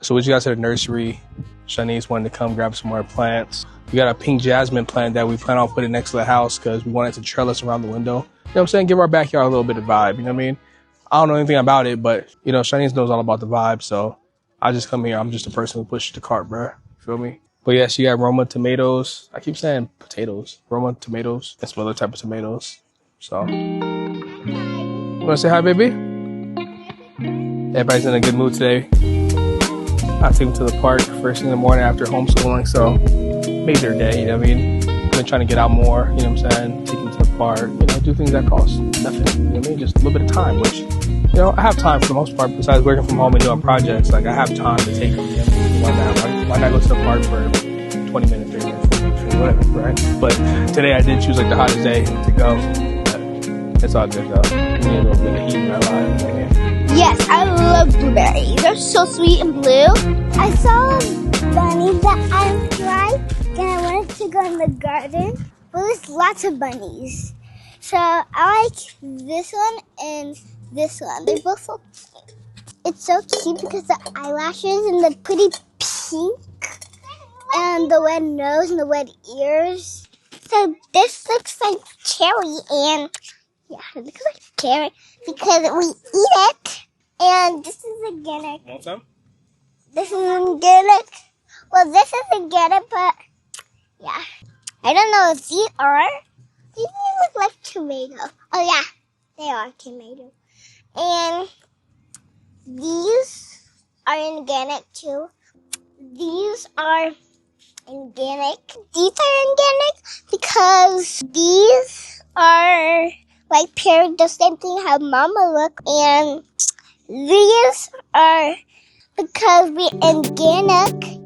So we just got to the nursery. Shanice wanted to come grab some more plants. We got a pink jasmine plant that we plan on putting next to the house because we wanted to trellis around the window. You know what I'm saying? Give our backyard a little bit of vibe, you know what I mean? I don't know anything about it, but, you know, Shanice knows all about the vibe, so I just come here. I'm just a person who pushes the cart, bruh. Feel me? But yeah, she got Roma tomatoes. I keep saying potatoes. Roma tomatoes and some other type of tomatoes. So, you want to say hi, baby? Everybody's in a good mood today. I took them to the park first thing in the morning after homeschooling, so made their day, you know what I mean? I've been trying to get out more, you know what I'm saying? Take them to the park, you know, do things that cost nothing, you know what I mean? Just a little bit of time, which, you know, I have time for the most part, besides working from home and doing projects. Like, I have time to take them, you know what I mean? Why not go to the park for 20 minutes, 30 minutes, 40 minutes, whatever, right? But today I did choose, like, the hottest day to go. But it's all good, though. We need a little bit of heat in our lives, right here. Yes, I love blueberries. They're so sweet and blue. I saw a bunny that I tried, and I wanted to go in the garden. Well, there's lots of bunnies. So I like this one and this one. They're both so cute. It's so cute because the eyelashes and the pretty pink and the red nose and the red ears. So this looks like cherry, and yeah, it looks like cherry because we eat it. And this is organic. Want some? This is organic. Well, this is organic, but yeah. I don't know if these are. These look like tomato. Oh yeah, they are tomato. And these are organic too. These are organic. These are organic because these are like paired the same thing how Mama look, and these are because we're organic.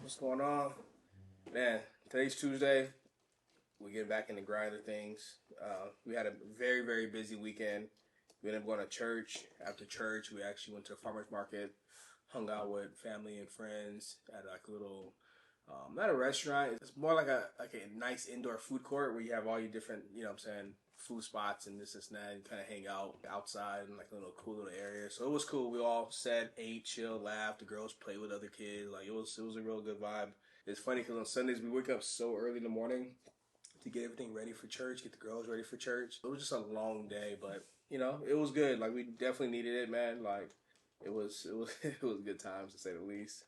What's going on? Man, today's Tuesday. We get back in the grind of things. We had a very, very busy weekend. We ended up going to church. After church, we actually went to a farmer's market, hung out with family and friends at like a little, not a restaurant. It's more like a nice indoor food court where you have all your different, you know what I'm saying, food spots and this and that, and kind of hang out outside in like a little cool little area. So it was cool. We all sat, ate, chilled, laughed. The girls played with other kids. Like it was a real good vibe. It's funny because on Sundays we wake up so early in the morning to get everything ready for church, get the girls ready for church. It was just a long day, but you know it was good. Like we definitely needed it, man. Like it was it was good times to say the least.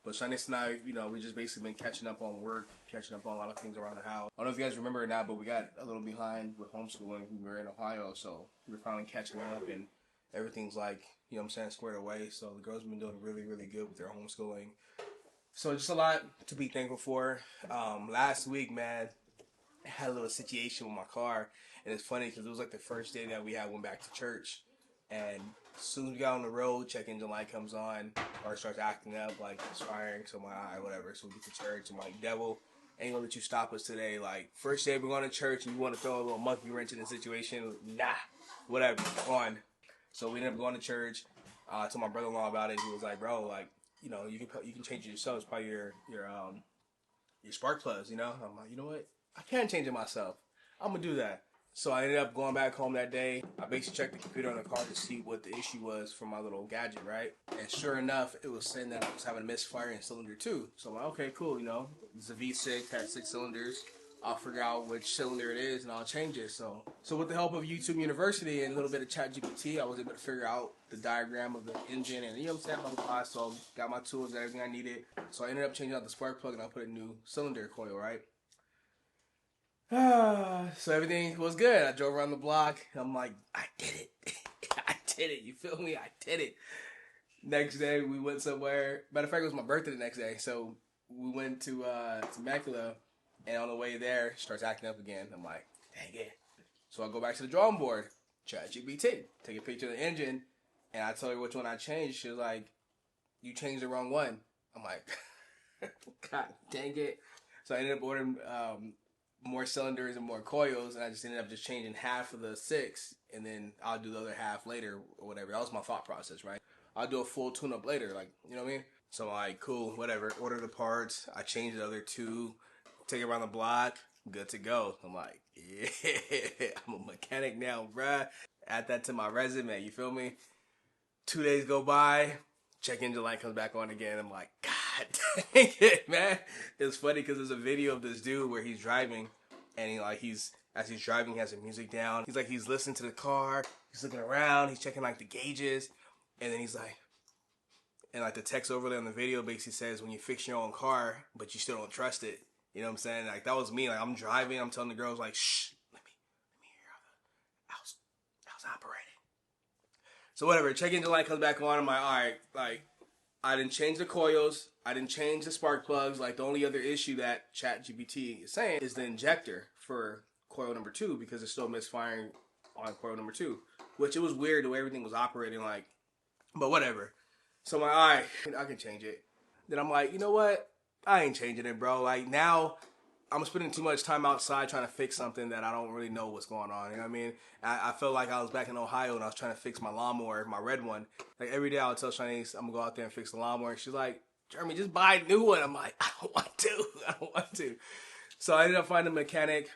But Shanice and I, you know, we just basically been catching up on work, catching up on a lot of things around the house. I don't know if you guys remember or not, but we got a little behind with homeschooling. We were in Ohio, so we're finally catching up, and everything's like, you know what I'm saying, squared away. So the girls have been doing really, really good with their homeschooling. So just a lot to be thankful for. Last week, man, I had a little situation with my car, and it's funny because it was like the first day that we went back to church, and as soon as we got on the road, check engine light comes on, or starts acting up, like it's firing, so my eye, whatever. So we get to church, I'm like, devil, ain't gonna let you stop us today. Like, first day we're going to church, and you want to throw a little monkey wrench in the situation? Nah, whatever, on. So we ended up going to church. I told my brother-in-law about it. He was like, bro, like, you know, you can change it yourself. It's probably your spark plugs, you know. I'm like, you know what? I can change it myself. I'm gonna do that. So I ended up going back home that day. I basically checked the computer on the car to see what the issue was for my little gadget, right? And sure enough, it was saying that I was having a misfire in cylinder 2. So I'm like, okay, cool, you know. It's a V6, has 6 cylinders. I'll figure out which cylinder it is and I'll change it. So with the help of YouTube University and a little bit of ChatGPT, I was able to figure out the diagram of the engine and, you know what I'm saying, so got my tools and everything I needed. So I ended up changing out the spark plug and I put a new cylinder coil, right? So everything was good. I drove around the block. And I'm like, I did it. I did it. You feel me? I did it. Next day, we went somewhere. Matter of fact, it was my birthday the next day. So we went to Temecula. And on the way there, it starts acting up again. I'm like, dang it. So I go back to the drawing board. ChatGPT. Take a picture of the engine. And I tell her which one I changed. She was like, you changed the wrong one. I'm like, God dang it. So I ended up ordering more cylinders and more coils, and I just ended up just changing half of the 6, and then I'll do the other half later or whatever. That was my thought process, right? I'll do a full tune-up later, like, you know what I mean? So I'm like, cool, whatever. Order the parts. I changed the other 2, take it around the block, good to go. I'm like, yeah, I'm a mechanic now, bruh. Add that to my resume, you feel me? 2 days go by, check engine light comes back on again. I'm like, God dang it, man. It's funny because there's a video of this dude where he's driving, and as he's driving, he has the music down. He's listening to the car, he's looking around, he's checking like the gauges, and then he's like, and like the text over there on the video basically says, when you fix your own car, but you still don't trust it. You know what I'm saying? Like, that was me. Like, I'm driving, I'm telling the girls, like, shh, let me hear how the operating. So whatever, check engine light comes back on. I'm like, all right, like, I didn't change the coils, I didn't change the spark plugs. Like, the only other issue that ChatGPT is saying is the injector for coil number 2, because it's still misfiring on coil number 2, which it was weird the way everything was operating, like, but whatever. So I'm like, all right, I can change it. Then I'm like, you know what? I ain't changing it, bro. Like, now I'm spending too much time outside trying to fix something that I don't really know what's going on. You know what I mean? I felt like I was back in Ohio and I was trying to fix my lawnmower, my red one. Like, every day I would tell Shanice, I'm going to go out there and fix the lawnmower. And she's like, Jeremy, just buy a new one. I'm like, I don't want to. So I ended up finding a mechanic,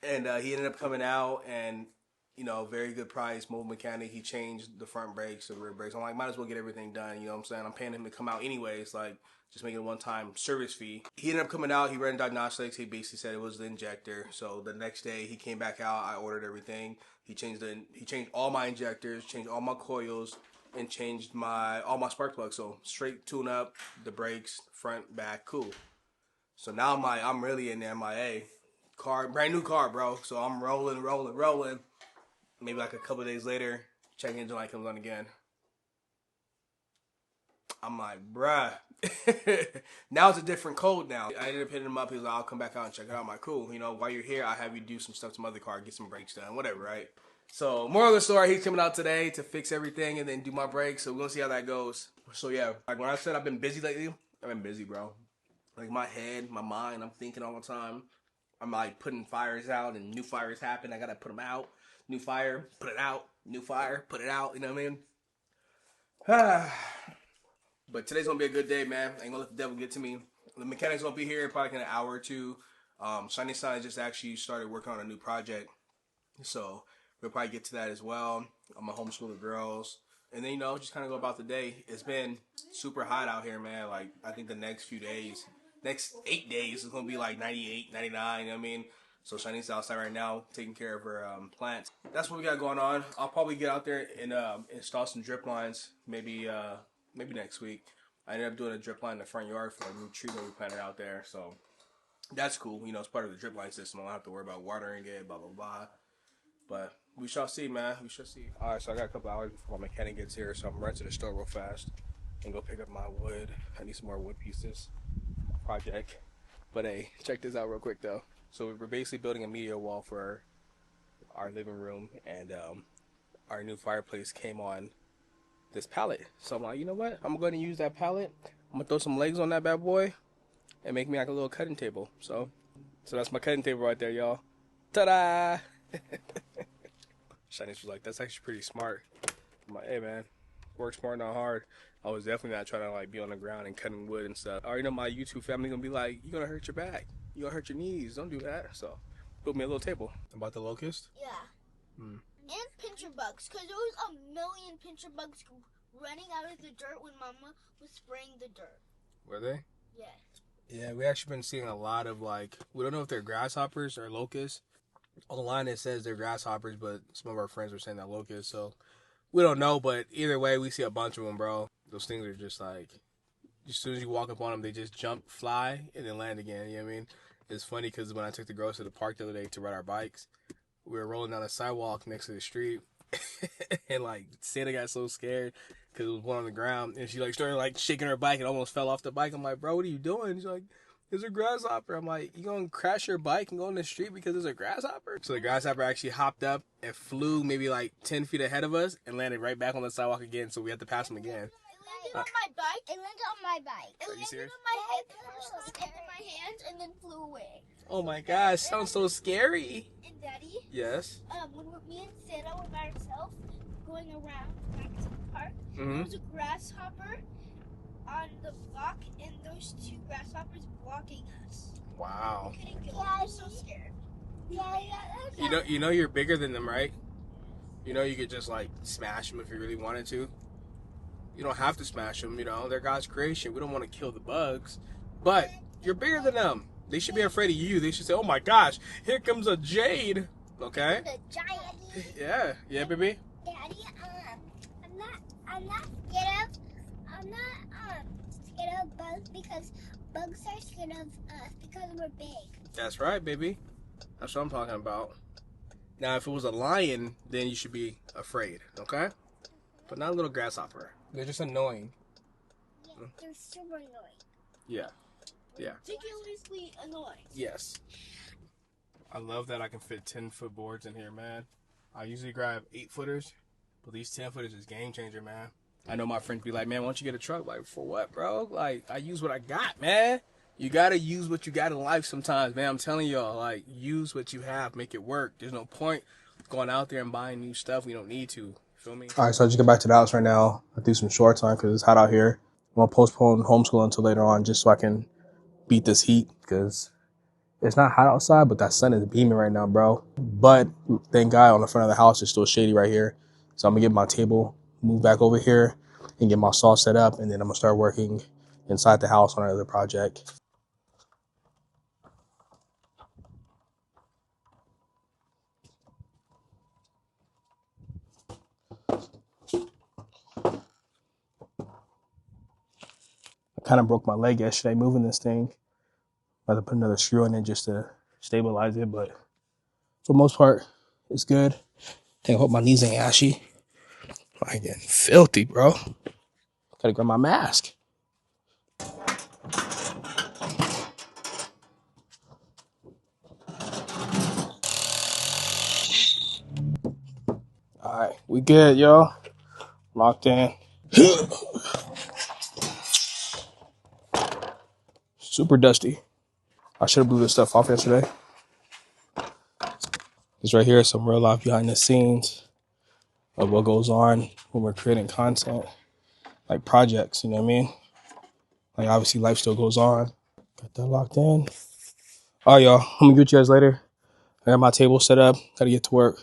and he ended up coming out, and, you know, very good price, mobile mechanic. He changed the front brakes, the rear brakes. I'm like, might as well get everything done. You know what I'm saying? I'm paying him to come out anyways. Like, just making a one-time service fee. He ended up coming out. He ran diagnostics. He basically said it was the injector. So the next day he came back out. I ordered everything. He changed all my injectors, changed all my coils, and changed all my spark plugs. So straight tune up, the brakes, front, back, cool. So now I'm really in there. I'm like, hey, brand new car, bro. So I'm rolling. Maybe like a couple of days later, check engine light comes on again. I'm like, bruh. Now it's a different code now. I ended up hitting him up. He was like, I'll come back out and check it out. I'm like, cool. You know, while you're here, I'll have you do some stuff to my other car, get some brakes done, whatever, right? So, moral of the story, he's coming out today to fix everything and then do my brakes. So, we're going to see how that goes. So, yeah, like when I said I've been busy lately, I've been busy, bro. Like, my head, my mind, I'm thinking all the time. I'm like putting fires out, and new fires happen. I got to put them out. New fire, put it out. New fire, put it out. You know what I mean? But today's gonna be a good day, man. I ain't gonna let the devil get to me. The mechanic's gonna be here probably in an hour or two. Shiny Sign just actually started working on a new project, so we'll probably get to that as well. I'm gonna homeschool the girls, and then, you know, just kind of go about the day. It's been super hot out here, man. Like, I think the next 8 days is gonna be like 98, 99. You know what I mean? So Shiny's outside right now taking care of her plants. That's what we got going on. I'll probably get out there and install some drip lines, maybe next week. I ended up doing a drip line in the front yard for a new tree that we planted out there, so that's cool. You know, it's part of the drip line system. I don't have to worry about watering it, blah, blah, blah. But we shall see, man. We shall see. All right, so I got a couple hours before my mechanic gets here, so I'm running to the store real fast and go pick up my wood. I need some more wood pieces. Project. But hey, check this out real quick, though. So we're basically building a media wall for our living room, and our new fireplace came on this pallet. So I'm like, you know what? I'm going to use that pallet. I'm going to throw some legs on that bad boy and make me like a little cutting table. So that's my cutting table right there, y'all. Ta-da! Shanice was like, that's actually pretty smart. I'm like, hey, man, work smart, not hard. I was definitely not trying to like be on the ground and cutting wood and stuff. I already know my YouTube family going to be like, you're going to hurt your back. You're going to hurt your knees. Don't do that. So built me a little table. About the locust? Yeah. And pincher bugs, because there was a million pincher bugs running out of the dirt when Mama was spraying the dirt. Were they? Yes. Yeah, we actually been seeing a lot of, like, we don't know if they're grasshoppers or locusts. On the line it says they're grasshoppers, but some of our friends were saying that locusts, so we don't know, but either way, we see a bunch of them, bro. Those things are just like, as soon as you walk up on them, they just jump, fly, and then land again, you know what I mean? It's funny because when I took the girls to the park the other day to ride our bikes, we were rolling down the sidewalk next to the street, and like Santa got so scared because it was one on the ground, and she like started like shaking her bike and almost fell off the bike. I'm like, bro, what are you doing? She's like, there's a grasshopper. I'm like, you gonna crash your bike and go in the street because there's a grasshopper? So the grasshopper actually hopped up and flew maybe like 10 feet ahead of us and landed right back on the sidewalk again. So we had to pass him again. It landed on my bike. It landed on my bike. It landed on my head first, and in my hands, and then flew away. Oh my gosh, sounds so scary. And Daddy, Yes. when me and Santa were by ourselves going around back to the park, there was a grasshopper on the block, and those two grasshoppers blocking us. Wow. We couldn't go. I was so scared. You know you're bigger than them, right? You know you could just like smash them if you really wanted to. You don't have to smash them, you know. They're God's creation. We don't want to kill the bugs. But you're bigger than them. They should be afraid of you. They should say, oh my gosh, here comes a jade. Okay? The giant. Yeah. Yeah, baby? Daddy, I'm not scared of bugs because bugs are scared of us because we're big. That's right, baby. That's what I'm talking about. Now, if it was a lion, then you should be afraid, okay? But not a little grasshopper. They're just annoying. Yeah, they're super annoying. Yeah. Yeah. Ridiculously annoying. Yes. I love that I can fit 10-foot boards in here, man. I usually grab 8-footers, but these 10-footers is game changer, man. I know my friends be like, man, why don't you get a truck? Like, for what, bro? Like, I use what I got, man. You gotta use what you got in life sometimes, man. I'm telling y'all, like, use what you have, make it work. There's no point going out there and buying new stuff we don't need to. You feel me? All right, so I just get back to the house right now. I do some short time because it's hot out here. I'm gonna postpone homeschool until later on just so I can beat this heat because it's not hot outside, but that sun is beaming right now, bro. But thank God on the front of the house, it's still shady right here. So I'm gonna get my table, move back over here, and get my saw set up, and then I'm gonna start working inside the house on another project. I kind of broke my leg yesterday moving this thing. I had to put another screw in it just to stabilize it, but for the most part, it's good. I hope my knees ain't ashy. I'm getting filthy, bro. Gotta grab my mask. All right, we good, y'all. Locked in. Super dusty. I should have blew this stuff off yesterday. This right here is some real life behind the scenes of what goes on when we're creating content, like projects, you know what I mean? Like, obviously, life still goes on. Got that locked in. All right, y'all. I'm gonna get you guys later. I got my table set up. Gotta get to work.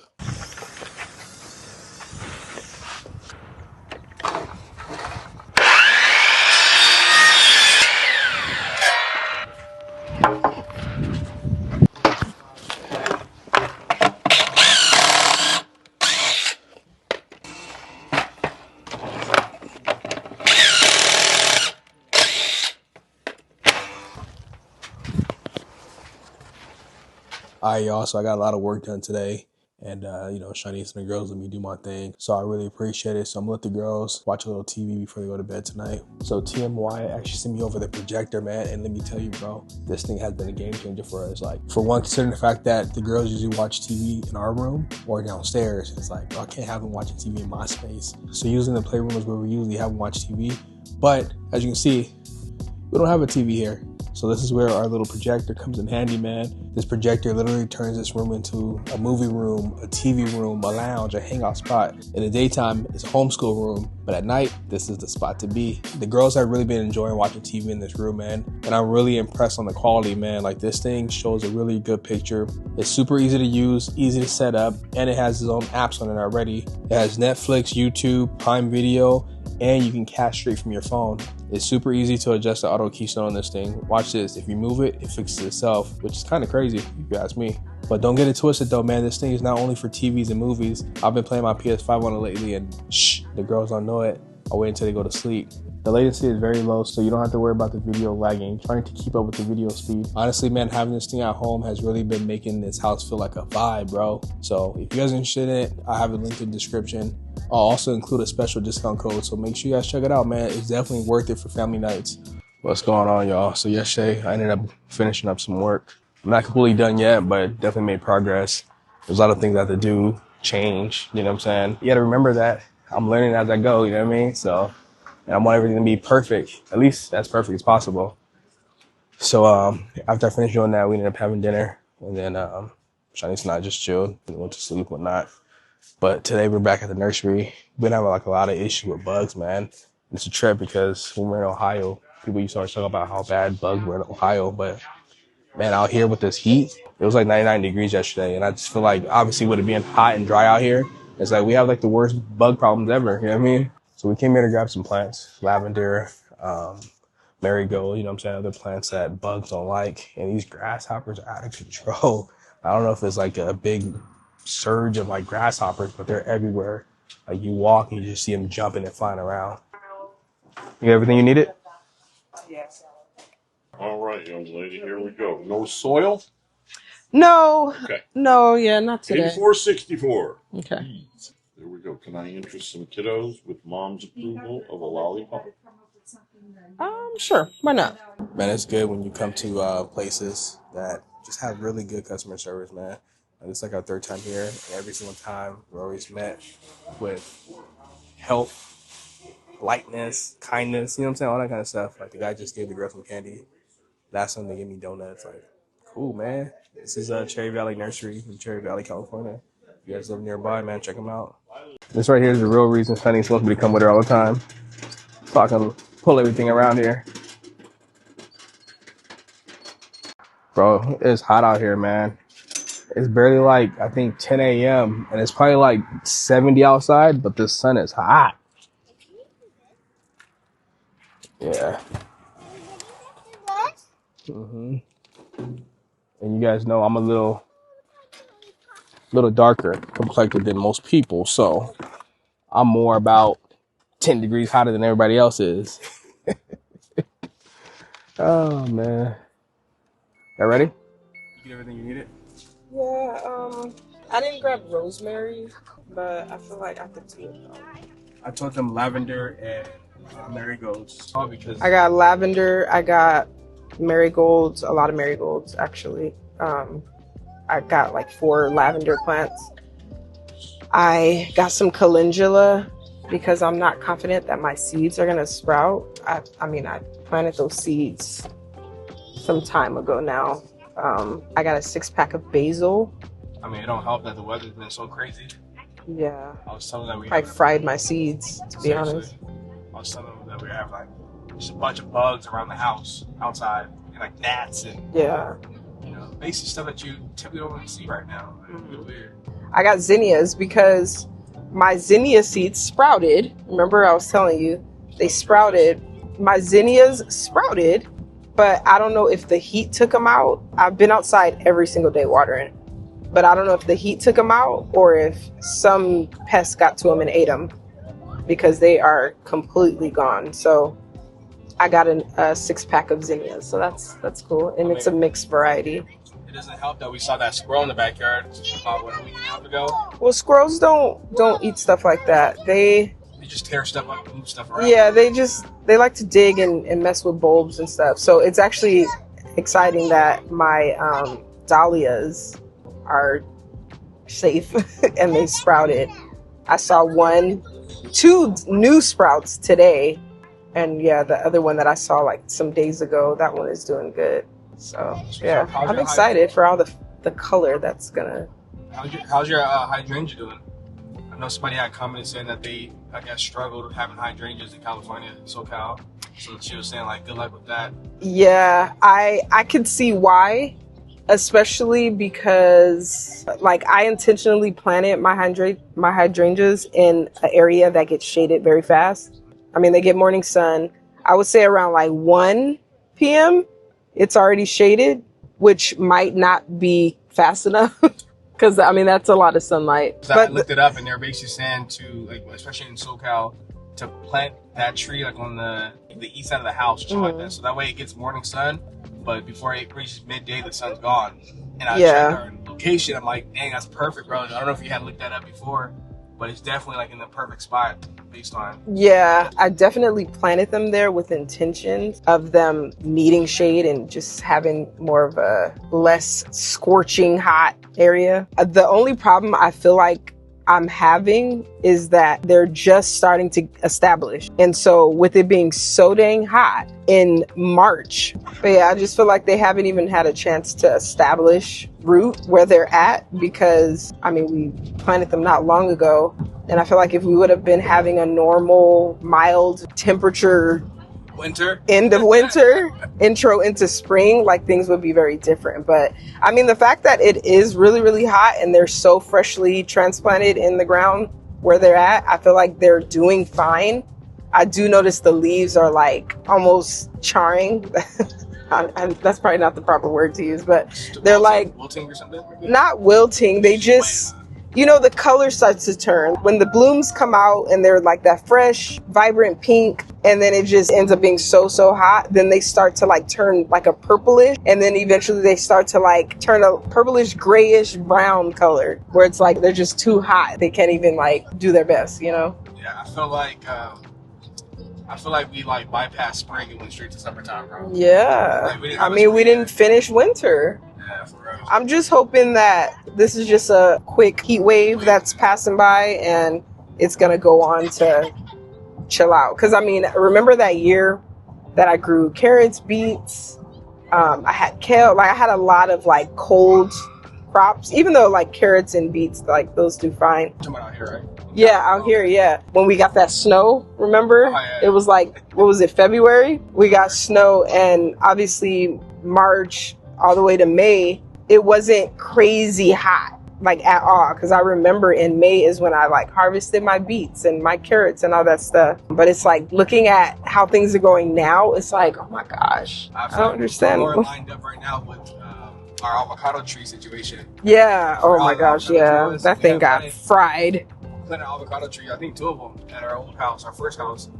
All right, y'all. So I got a lot of work done today. And, Shanice and the girls let me do my thing. So I really appreciate it. So I'm going to let the girls watch a little TV before they go to bed tonight. So TMY actually sent me over the projector, man. And let me tell you, bro, this thing has been a game changer for us. Like, for one, considering the fact that the girls usually watch TV in our room or downstairs, it's like, bro, I can't have them watching TV in my space. So using the playroom is where we usually have them watch TV. But as you can see, we don't have a TV here. So this is where our little projector comes in handy, man. This projector literally turns this room into a movie room, a TV room, a lounge, a hangout spot. In the daytime, it's a homeschool room, but at night, this is the spot to be. The girls have really been enjoying watching TV in this room, man. And I'm really impressed on the quality, man. Like, this thing shows a really good picture. It's super easy to use, easy to set up, and it has its own apps on it already. It has Netflix, YouTube, Prime Video, and you can cast straight from your phone. It's super easy to adjust the auto keystone on this thing. Watch this. If you move it, it fixes itself, which is kind of crazy if you ask me. But don't get it twisted though, man. This thing is not only for TVs and movies. I've been playing my PS5 on it lately, and the girls don't know it. I'll wait until they go to sleep. The latency is very low, so you don't have to worry about the video lagging, trying to keep up with the video speed. Honestly, man, having this thing at home has really been making this house feel like a vibe, bro. So if you guys are interested in it, I have a link in the description. I'll also include a special discount code, so make sure you guys check it out, man. It's definitely worth it for family nights. What's going on, y'all? So yesterday, I ended up finishing up some work. I'm not completely done yet, but definitely made progress. There's a lot of things I have to do, change, you know what I'm saying? You gotta remember that I'm learning as I go, you know what I mean? So and I want everything to be perfect, at least as perfect as possible. So after I finished doing that, we ended up having dinner, and then Shanice and I just chilled and went to sleep, whatnot. But today we're back at the nursery. We've been having like a lot of issue with bugs, man. It's a trip because when we're in Ohio, people used to always talk about how bad bugs were in Ohio, but man, out here with this heat, it was like 99 degrees yesterday, and I just feel like obviously with it being hot and dry out here, it's like we have like the worst bug problems ever, you know what I mean? So we came here to grab some plants, lavender, marigold, you know what I'm saying, other plants that bugs don't like, and these grasshoppers are out of control. I don't know if it's like a big surge of like grasshoppers, but they're everywhere. Like you walk and you just see them jumping and flying around. You got everything you needed? Yes. All right, young lady, here we go. No soil? No. Okay. No, yeah, not today. 8464. Okay. Please. There we go. Can I interest some kiddos with mom's approval of a lollipop? Sure. Why not? Man, it's good when you come to places that just have really good customer service, man. Like, it's like our third time here, and every single time we're always met with help, lightness, kindness, you know what I'm saying? All that kind of stuff. Like the guy just gave the girl some candy. Last time they gave me donuts. Like, cool, man. This is Cherry Valley Nursery in Cherry Valley, California. If you guys live nearby, man, check them out. This right here is the real reason Sunny's supposed to come with her all the time. So I can pull everything around here. Bro, it's hot out here, man. It's barely like, I think 10 a.m. and it's probably like 70 outside, but the sun is hot. Yeah. And you guys know I'm a little darker complected than most people, so I'm more about 10 degrees hotter than everybody else is. Oh, man. Y'all ready? You get everything you needed? Yeah, I didn't grab rosemary, but I feel like I could do it though. I told them lavender and marigolds. Oh, because I got lavender, I got marigolds, a lot of marigolds actually. I got like 4 lavender plants. I got some calendula because I'm not confident that my seeds are gonna sprout. I mean, I planted those seeds some time ago now. I got a 6-pack of basil. I mean, it don't help that the weather's been so crazy. Yeah. I was telling them I fried my seeds, to be honest. I was telling them that we have like just a bunch of bugs around the house, outside, and like gnats and Yeah. you know, basic stuff that you typically don't really see right now. Like, really weird. I got zinnias because my zinnia seeds sprouted. Remember I was telling you, they sprouted. My zinnias sprouted, but I don't know if the heat took them out. I've been outside every single day watering, but I don't know if the heat took them out or if some pest got to them and ate them because they are completely gone. So I got a 6-pack of zinnias, so that's cool, and it's a mixed variety. It doesn't help that we saw that squirrel in the backyard about a week and a half ago. Well, squirrels don't eat stuff like that. They just tear stuff up, move stuff around. Yeah, they like to dig and mess with bulbs and stuff. So it's actually exciting that my dahlias are safe and they sprouted. I saw 2 new sprouts today, and yeah, the other one that I saw like some days ago, that one is doing good. So yeah, I'm excited for all the color that's gonna. How's your hydrangea doing? I know somebody had commented saying that they, I guess, struggled with having hydrangeas in California, SoCal. So she was saying like, good luck with that. Yeah, I could see why, especially because like I intentionally planted my hydrangeas in an area that gets shaded very fast. I mean, they get morning sun. I would say around like 1 p.m. it's already shaded, which might not be fast enough. Because, I mean, that's a lot of sunlight. I looked it up, and they're basically saying to, like, especially in SoCal, to plant that tree, like, on the east side of the house or something like that. So that way it gets morning sun, but before it reaches midday, the sun's gone. And I checked our location. I'm like, dang, that's perfect, bro. I don't know if you had looked that up before, but it's definitely, like, in the perfect spot based on. Yeah, I definitely planted them there with intentions of them needing shade and just having more of a less scorching hot area. The only problem I feel like I'm having is that they're just starting to establish. And so with it being so dang hot in March, but yeah, I just feel like they haven't even had a chance to establish root where they're at, because I mean, we planted them not long ago. And I feel like if we would have been having a normal, mild temperature winter, end of winter, intro into spring, like things would be very different. But I mean, the fact that it is really, really hot and they're so freshly transplanted in the ground where they're at, I feel like they're doing fine. I do notice the leaves are like almost charring. That's probably not the proper word to use, but they're like wilting or something. Not wilting. They just, you know, the color starts to turn when the blooms come out and they're like that fresh, vibrant pink, and then it just ends up being so hot. Then they start to like turn like a purplish, and then eventually they start to like turn a purplish, grayish, brown color, where it's like they're just too hot. They can't even like do their best, you know? Yeah, I feel like we like bypassed spring and went straight to summertime, bro. Yeah. Like, we didn't finish winter. Yeah, for real. I'm just hoping that this is just a quick heat wave that's passing by and it's going to go on to chill out. Because, I mean, remember that year that I grew carrots, beets, I had kale. Like, I had a lot of, like, cold crops. Even though, like, carrots and beets, like, those do fine. You're talking about out here, right? Yeah, out here, yeah. When we got that snow, remember? Oh, yeah. It was like, what was it, February? We got snow, and obviously March all the way to May, it wasn't crazy hot, like at all. Because I remember in May is when I like harvested my beets and my carrots and all that stuff. But it's like looking at how things are going now, it's like, oh my gosh, I don't understand. We're lined up right now with our avocado tree situation. Yeah, oh my gosh, yeah. That thing got fried. Planted an avocado tree, I think 2 of them at our old house, our first house,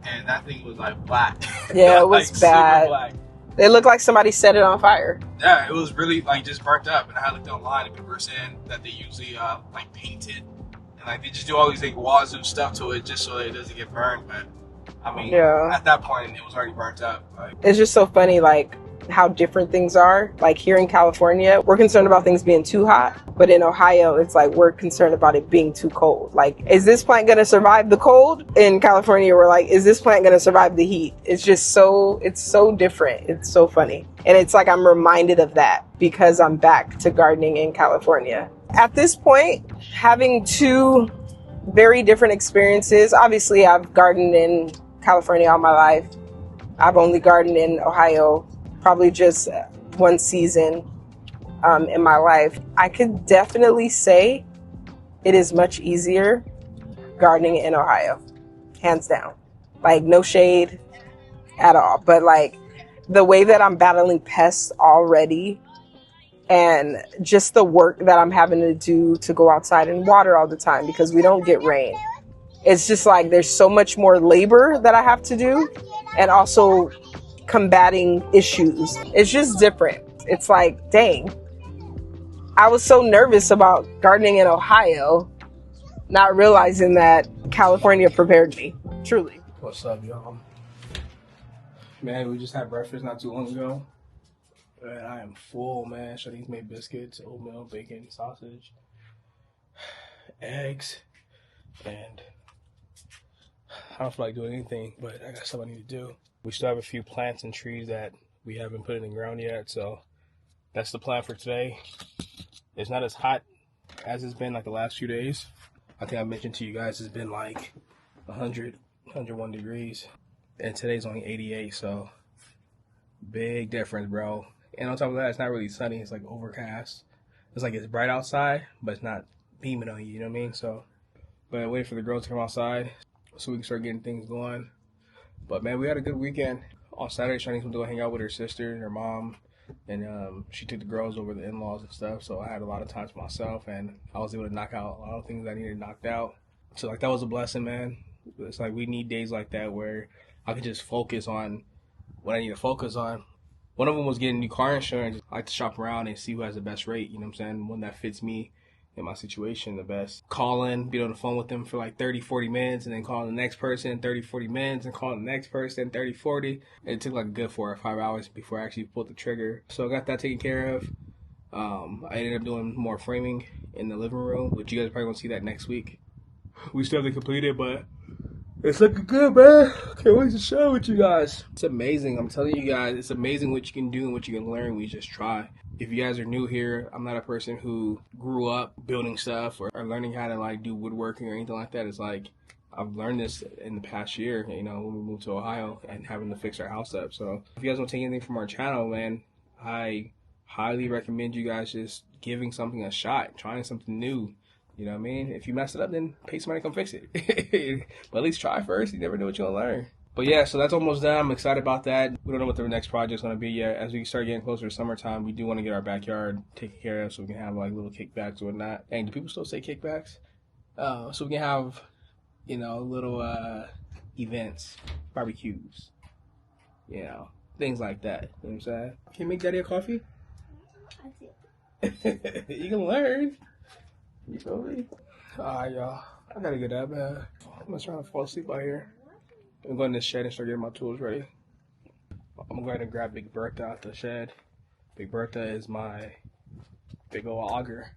and that thing was like black. Yeah, it was like, bad. Super black. It looked like somebody set it on fire. Yeah, it was really like just burnt up. And I looked online and people were saying that they usually like paint it and like they just do all these like wazoo stuff to it just so that it doesn't get burned. But I mean, at that point it was already burnt up. Like, it's just so funny, like how different things are. Like here in California, we're concerned about things being too hot, but in Ohio, it's like we're concerned about it being too cold. Like, is this plant gonna survive the cold? In California, we're like, is this plant gonna survive the heat? It's just it's so different. It's so funny. And it's like I'm reminded of that because I'm back to gardening in California. At this point, having 2 very different experiences. Obviously, I've gardened in California all my life. I've only gardened in Ohio probably just 1 season in my life. I could definitely say it is much easier gardening in Ohio, hands down. Like, no shade at all, but like the way that I'm battling pests already and just the work that I'm having to do to go outside and water all the time because we don't get rain. It's just like there's so much more labor that I have to do, and also combating issues. It's just different. It's like, dang, I was so nervous about gardening in Ohio, not realizing that California prepared me, truly. what's up, y'all? Man, we just had breakfast not too long ago. And I am full, man. Shanice made biscuits, oatmeal, bacon, sausage, eggs, and I don't feel like doing anything, but I got stuff I need to do. We still have a few plants and trees that we haven't put in the ground yet, so that's the plan for today. It's not as hot as it's been like the last few days. I think I mentioned to you guys it's been like 100, 101 degrees, and today's only 88, so big difference, bro. And on top of that, it's not really sunny. It's like overcast. It's like it's bright outside, but it's not beaming on you, you know what I mean? So, but wait for the girls to come outside so we can start getting things going. But man, we had a good weekend. On Saturday, Shanice went to go hang out with her sister and her mom, and she took the girls over the in-laws and stuff. So I had a lot of time to myself, and I was able to knock out a lot of things I needed knocked out. So like that was a blessing, man. It's like we need days like that where I could just focus on what I need to focus on. One of them was getting new car insurance. I like to shop around and see who has the best rate, you know what I'm saying? One that fits me in my situation the best. Call in, be on the phone with them for like 30, 40 minutes, and then call the next person 30, 40 minutes, and call the next person 30, 40. It took like a good 4 or 5 hours before I actually pulled the trigger. So I got that taken care of. I ended up doing more framing in the living room, which you guys probably gonna see that next week. We still have to complete it, but it's looking good, man. Can't wait to share with you guys. It's amazing. I'm telling you guys, it's amazing what you can do and what you can learn when you just try. If you guys are new here, I'm not a person who grew up building stuff or learning how to like do woodworking or anything like that. It's like I've learned this in the past year, you know, when we moved to Ohio and having to fix our house up. So if you guys don't take anything from our channel, man, I highly recommend you guys just giving something a shot, trying something new. You know what I mean? If you mess it up, then pay somebody to come fix it. But at least try first. You never know what you're going to learn. But yeah, so that's almost done. I'm excited about that. We don't know what the next project's going to be yet. As we start getting closer to summertime, we do want to get our backyard taken care of so we can have like little kickbacks or whatnot. Dang, do people still say kickbacks? So we can have, you know, little events, barbecues, you know, things like that. You know what I'm saying? Can you make Daddy a coffee? I feel You can learn. You feel me? Alright, y'all. I gotta get up, man. I'm just trying to fall asleep out here. I'm going to the shed and start getting my tools ready. I'm going to grab Big Bertha out the shed. Big Bertha is my big old auger.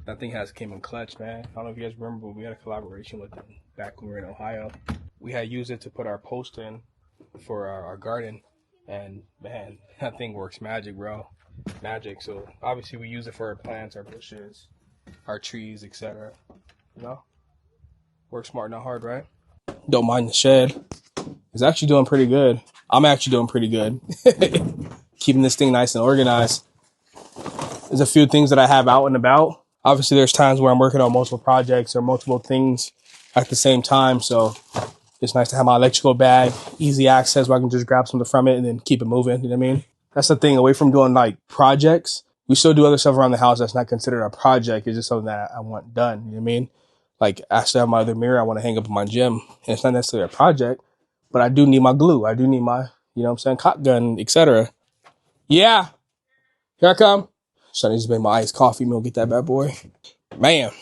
That thing came in clutch, man. I don't know if you guys remember, but we had a collaboration with them back when we were in Ohio. We had used it to put our post in for our garden. And, man, that thing works magic, bro. Magic. So, obviously, we use it for our plants, our bushes, our trees, etc. You know, work smart, not hard, right? Don't mind the shed. It's actually doing pretty good. I'm actually doing pretty good. Keeping this thing nice and organized. There's a few things that I have out and about. Obviously, there's times where I'm working on multiple projects or multiple things at the same time. So it's nice to have my electrical bag, easy access where I can just grab something from it and then keep it moving. You know what I mean? That's the thing. Away from doing like projects, we still do other stuff around the house that's not considered a project. It's just something that I want done. You know what I mean? Like, I still have my other mirror I want to hang up in my gym. And it's not necessarily a project, but I do need my glue. I do need my, you know what I'm saying, caulk gun, etc. Yeah. Here I come. Sonny's made my iced coffee. We'll get that bad boy. Man.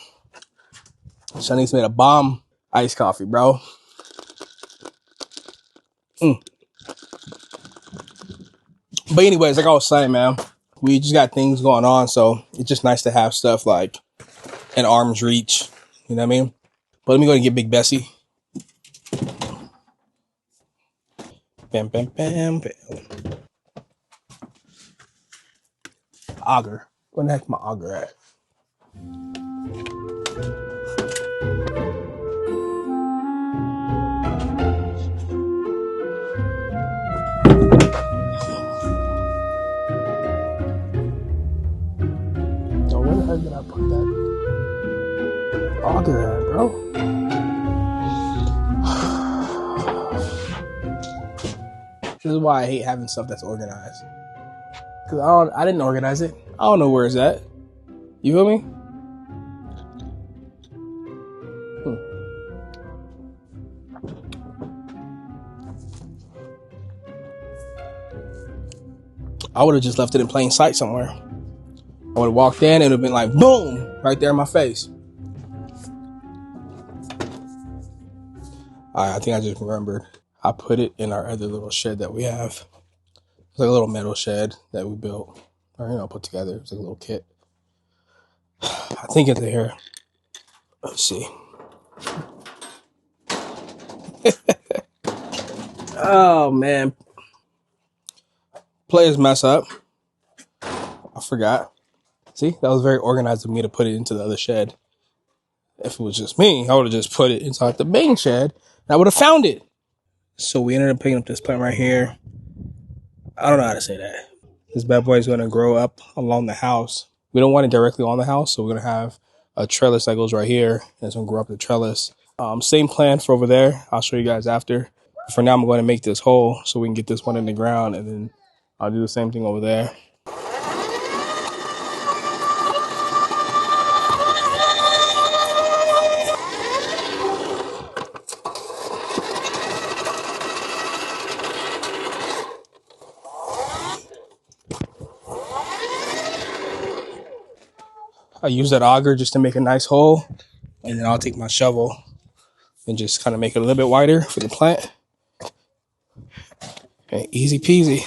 Sonny's made a bomb iced coffee, bro. But anyways, like I was saying, man, we just got things going on. So it's just nice to have stuff like in arm's reach. You know what I mean? But let me go and get Big Bessie. Bam, bam, bam, bam. Auger. Where the heck my auger at? Oh, where the heck did I put that auger at, bro? This is why I hate having stuff that's organized. Because I didn't organize it. I don't know where it's at. You feel me? I would have just left it in plain sight somewhere. I would have walked in and it would have been like, boom, right there in my face. I think I just remembered. I put it in our other little shed that we have. It's like a little metal shed that we built, or, you know, put together. It's like a little kit. I think it's here. Let's see. Oh, man. Players mess up. I forgot. See, that was very organized of me to put it into the other shed. If it was just me, I would have just put it inside the main shed, and I would have found it. So we ended up picking up this plant right here. I don't know how to say that. This bad boy is going to grow up along the house. We don't want it directly on the house, so we're going to have a trellis that goes right here, and it's going to grow up the trellis. Same plan for over there. I'll show you guys after. For now, I'm going to make this hole so we can get this one in the ground, and then I'll do the same thing over there. I use that auger just to make a nice hole, and then I'll take my shovel and just kind of make it a little bit wider for the plant. Okay, easy peasy.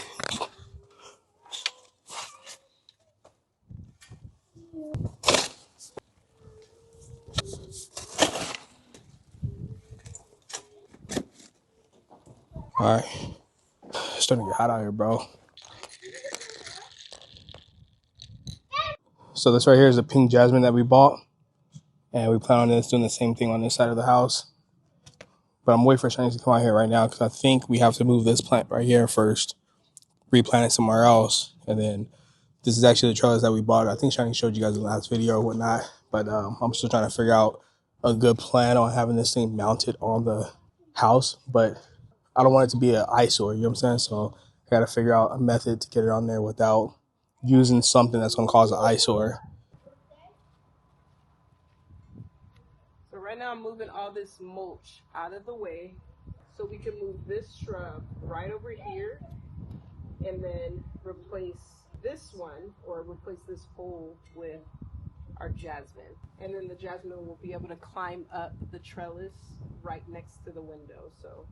Alright. It's starting to get hot out here, bro. So this right here is a pink jasmine that we bought. And we plan on doing the same thing on this side of the house. But I'm waiting for Shiny to come out here right now because I think we have to move this plant right here first. Replant it somewhere else. And then this is actually the trellis that we bought. I think Shiny showed you guys in the last video or whatnot. But I'm still trying to figure out a good plan on having this thing mounted on the house. But I don't want it to be an eyesore, you know what I'm saying? So I got to figure out a method to get it on there without using something that's going to cause an eyesore. So right now I'm moving all this mulch out of the way so we can move this shrub right over here and then replace this one, or replace this hole with our jasmine. And then the jasmine will be able to climb up the trellis right next to the window. So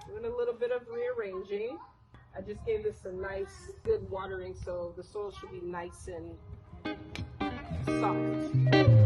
doing a little bit of rearranging. I just gave this a nice, good watering, so the soil should be nice and soft.